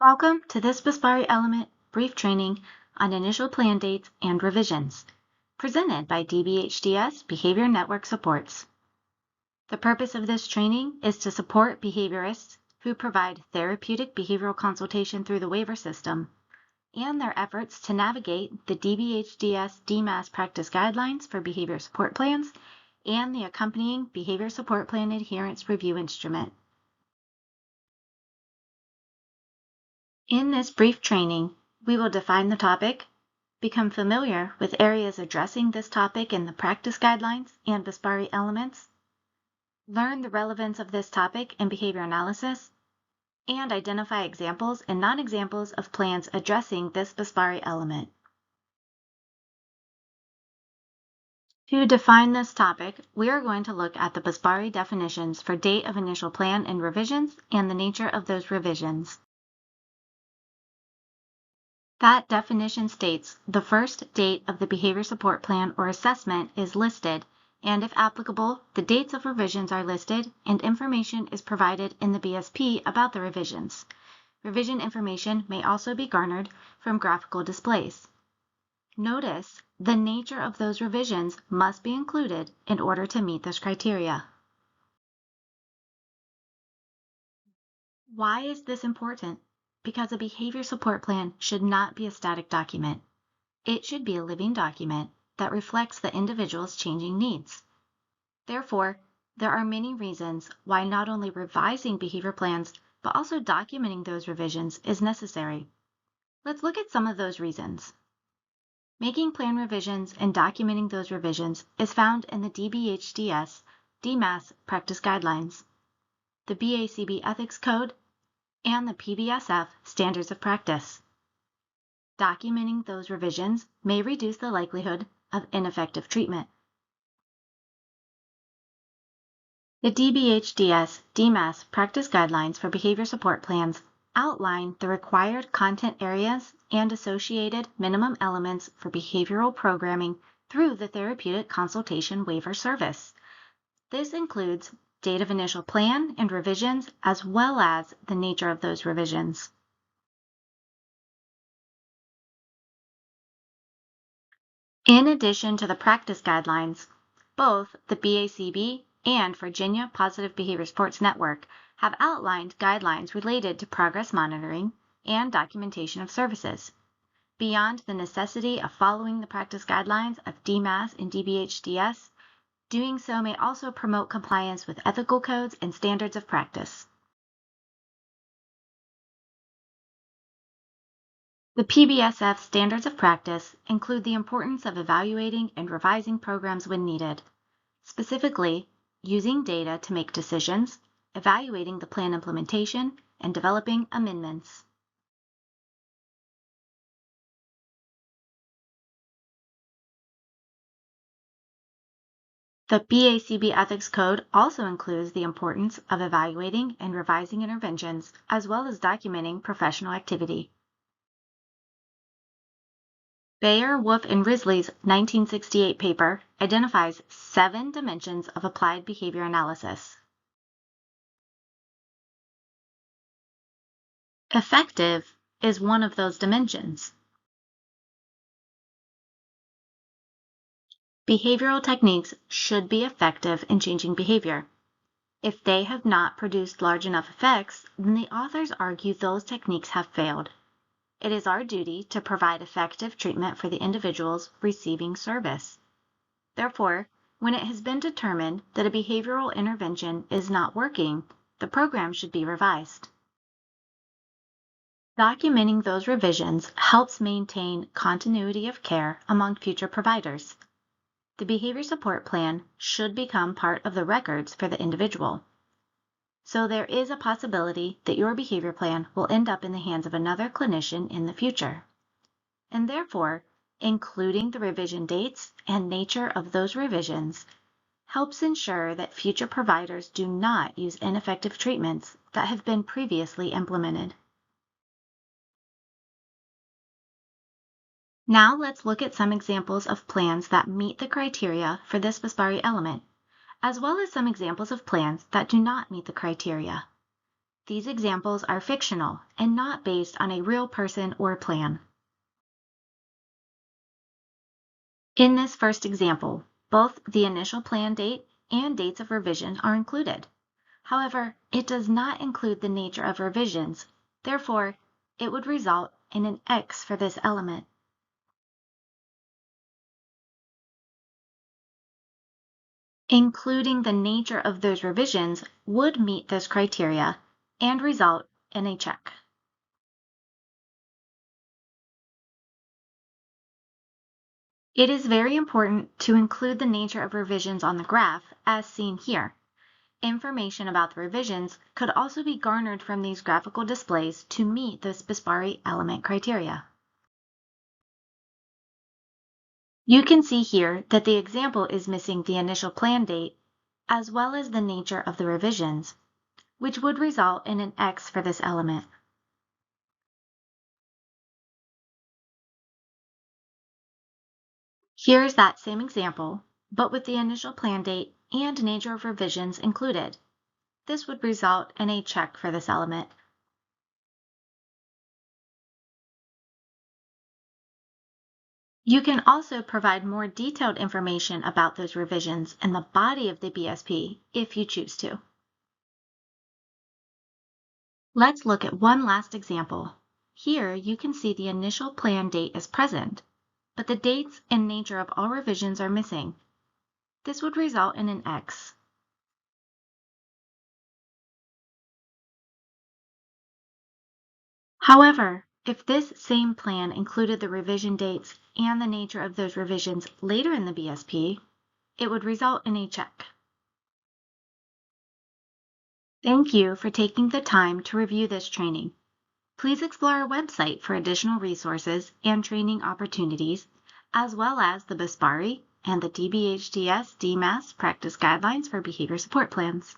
Welcome to this BSPARI element brief training on initial plan dates and revisions, presented by DBHDS Behavior Network Supports. The purpose of this training is to support behaviorists who provide therapeutic behavioral consultation through the waiver system and their efforts to navigate the DBHDS DMAS Practice Guidelines for behavior support plans and the accompanying behavior support plan adherence review instrument. In this brief training, we will define the topic, become familiar with areas addressing this topic in the practice guidelines and BSPARI elements, learn the relevance of this topic in behavior analysis, and identify examples and non-examples of plans addressing this BSPARI element. To define this topic, we are going to look at the BSPARI definitions for date of initial plan and revisions and the nature of those revisions. That definition states the first date of the behavior support plan or assessment is listed, and if applicable, the dates of revisions are listed and information is provided in the BSP about the revisions. Revision information may also be garnered from graphical displays. Notice the nature of those revisions must be included in order to meet this criteria. Why is this important? Because a behavior support plan should not be a static document. It should be a living document that reflects the individual's changing needs. Therefore, there are many reasons why not only revising behavior plans, but also documenting those revisions is necessary. Let's look at some of those reasons. Making plan revisions and documenting those revisions is found in the DBHDS DMAS Practice Guidelines, the BACB Ethics Code, and the PBSF Standards of Practice. Documenting those revisions may reduce the likelihood of ineffective treatment. The DBHDS DMAS Practice Guidelines for Behavior Support Plans outline the required content areas and associated minimum elements for behavioral programming through the Therapeutic Consultation Waiver Service. This includes date of initial plan and revisions, as well as the nature of those revisions. In addition to the practice guidelines, both the BACB and Virginia Positive Behavior Supports Network have outlined guidelines related to progress monitoring and documentation of services. Beyond the necessity of following the practice guidelines of DMAS and DBHDS, doing so may also promote compliance with ethical codes and standards of practice. The PBSF standards of practice include the importance of evaluating and revising programs when needed, specifically using data to make decisions, evaluating the plan implementation, and developing amendments. The BACB Ethics Code also includes the importance of evaluating and revising interventions, as well as documenting professional activity. Bayer, Wolf, and Risley's 1968 paper identifies 7 dimensions of applied behavior analysis. Effective is one of those dimensions. Behavioral techniques should be effective in changing behavior. If they have not produced large enough effects, then the authors argue those techniques have failed. It is our duty to provide effective treatment for the individuals receiving service. Therefore, when it has been determined that a behavioral intervention is not working, the program should be revised. Documenting those revisions helps maintain continuity of care among future providers. The behavior support plan should become part of the records for the individual. So there is a possibility that your behavior plan will end up in the hands of another clinician in the future. And therefore, including the revision dates and nature of those revisions helps ensure that future providers do not use ineffective treatments that have been previously implemented. Now let's look at some examples of plans that meet the criteria for this BSPARI element, as well as some examples of plans that do not meet the criteria. These examples are fictional and not based on a real person or plan. In this first example, both the initial plan date and dates of revision are included. However, it does not include the nature of revisions. Therefore, it would result in an X for this element. Including the nature of those revisions would meet this criteria and result in a check. It is very important to include the nature of revisions on the graph, as seen here. Information about the revisions could also be garnered from these graphical displays to meet this BSPARI element criteria. You can see here that the example is missing the initial plan date, as well as the nature of the revisions, which would result in an X for this element. Here's that same example, but with the initial plan date and nature of revisions included. This would result in a check for this element. You can also provide more detailed information about those revisions in the body of the BSP if you choose to. Let's look at one last example. Here you can see the initial plan date is present, but the dates and nature of all revisions are missing. This would result in an X. However, if this same plan included the revision dates and the nature of those revisions later in the BSP, it would result in a check. Thank you for taking the time to review this training. Please explore our website for additional resources and training opportunities, as well as the BSPARI and the DBHDS DMAS Practice Guidelines for Behavior Support Plans.